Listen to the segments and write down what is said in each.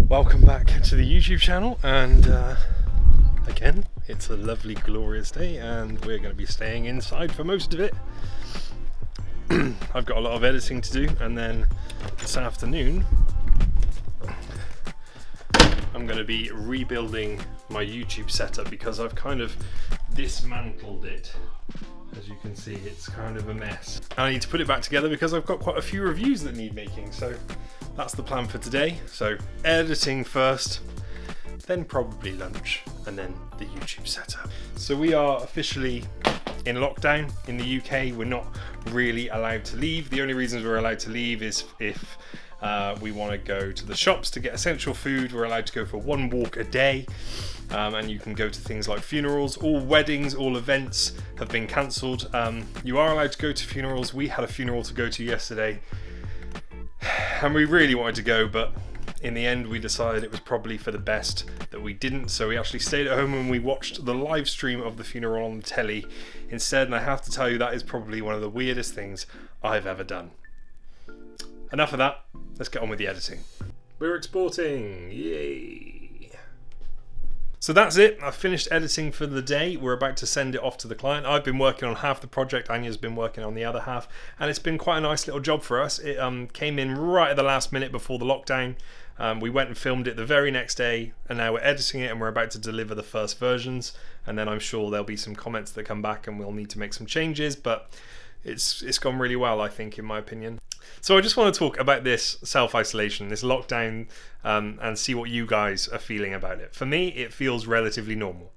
Welcome back to the YouTube channel, and again, it's a lovely glorious day and we're going to be staying inside for most of it. I've got a lot of editing to do, and then this afternoon I'm going to be rebuilding my YouTube setup because I've kind of dismantled it. As you can see, it's kind of a mess. I need to put it back together because I've got quite a few reviews that need making, so that's the plan for today. So editing first, then probably lunch, and then the YouTube setup. So we are officially in lockdown in the UK. We're not really allowed to leave. The only reasons we're allowed to leave is if we want to go to the shops to get essential food. We're allowed to go for one walk a day. And you can go to things like funerals. All weddings, all events have been cancelled. You are allowed to go to funerals. We had a funeral to go to yesterday and we really wanted to go, but in the end we decided it was probably for the best that we didn't. So we actually stayed at home and we watched the live stream of the funeral on the telly instead, and I have to tell you that is probably one of the weirdest things I've ever done. Enough of that, let's get on with the editing. We're exporting, yay! So that's it, I've finished editing for the day. We're about to send it off to the client. I've been working on half the project, Anya's been working on the other half, and it's been quite a nice little job for us. It came in right at the last minute before the lockdown. We went and filmed it the very next day, and now we're editing it and we're about to deliver the first versions, and then I'm sure there'll be some comments that come back and we'll need to make some changes, but it's gone really well, I think, in my opinion. So I just want to talk about this self-isolation, this lockdown, and see what you guys are feeling about it. For me, it feels relatively normal.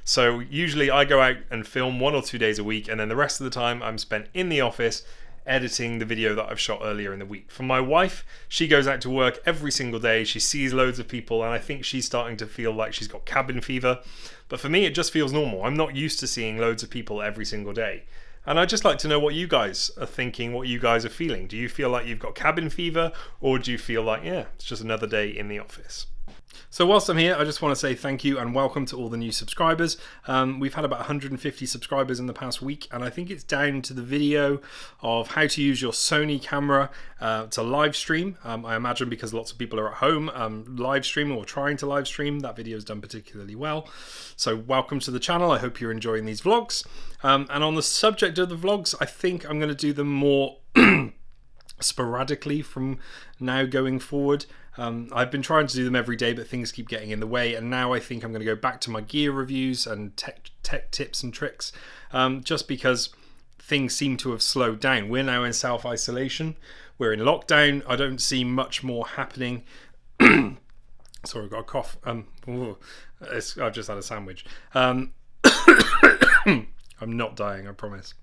So usually I go out and film 1 or 2 days a week, and then the rest of the time I'm spent in the office editing the video that I've shot earlier in the week. For my wife, she goes out to work every single day. She sees loads of people, and I think she's starting to feel like she's got cabin fever. But for me, it just feels normal. I'm not used to seeing loads of people every single day. And I'd just like to know what you guys are thinking, what you guys are feeling. Do you feel like you've got cabin fever, or do you feel like, yeah, it's just another day in the office? So whilst I'm here, I just want to say thank you and welcome to all the new subscribers. We've had about 150 subscribers in the past week, and I think it's down to the video of how to use your Sony camera to live stream. I imagine because lots of people are at home live streaming or trying to live stream. That video is done particularly well. So welcome to the channel. I hope you're enjoying these vlogs. And on the subject of the vlogs, I think I'm going to do them more sporadically from now going forward. I've been trying to do them every day, but things keep getting in the way, and now I think I'm going to go back to my gear reviews and tech tips and tricks, just because things seem to have slowed down. We're now in self-isolation, we're in lockdown. I don't see much more happening. Sorry, I've got a cough. I've just had a sandwich. I'm not dying, I promise.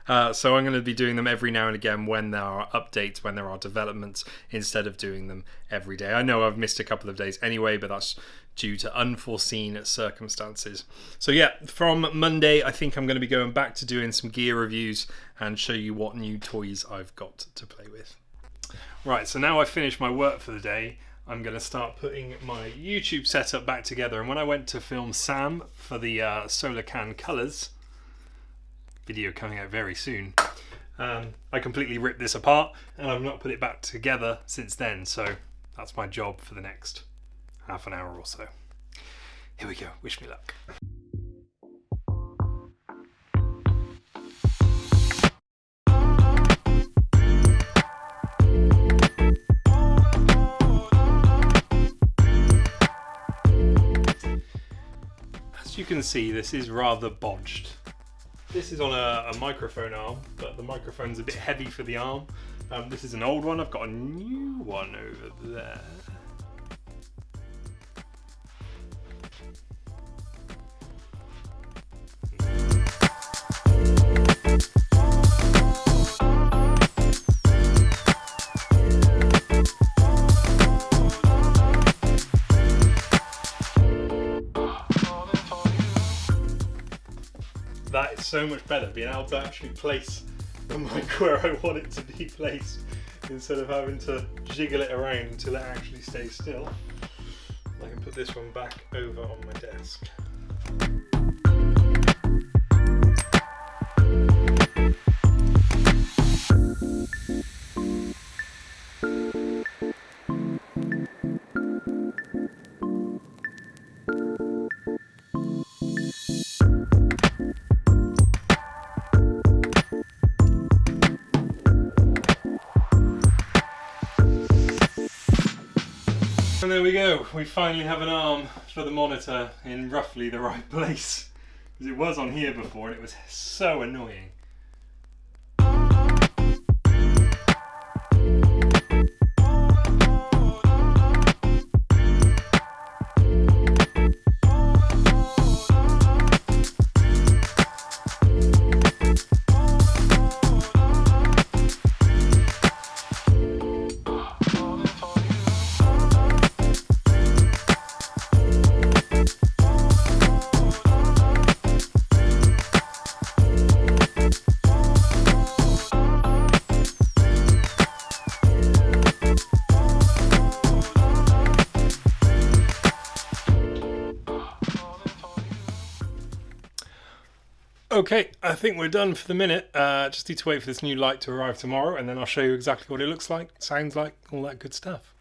So I'm going to be doing them every now and again when there are updates, when there are developments, instead of doing them every day. I know I've missed a couple of days anyway, but that's due to unforeseen circumstances. So yeah, from Monday, I think I'm going to be going back to doing some gear reviews and show you what new toys I've got to play with. Right, so now I've finished my work for the day, I'm going to start putting my YouTube setup back together. And when I went to film Sam for the Solar Can Colours, video coming out very soon, I completely ripped this apart and I've not put it back together since then, so that's my job for the next half an hour or so. Here we go, wish me luck. As you can see, this is rather bodged. This is on a microphone arm, but the microphone's a bit heavy for the arm. This is an old one. I've got a new one over there. That is so much better, being able to actually place the mic where I want it to be placed instead of having to jiggle it around until it actually stays still. I can put this one back over on my desk. And there we go, we finally have an arm for the monitor in roughly the right place. Because it was on here before and it was so annoying. Okay, I think we're done for the minute. Just need to wait for this new light to arrive tomorrow, and then I'll show you exactly what it looks like, sounds like, all that good stuff.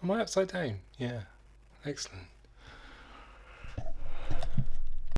Am I upside down? Yeah, excellent.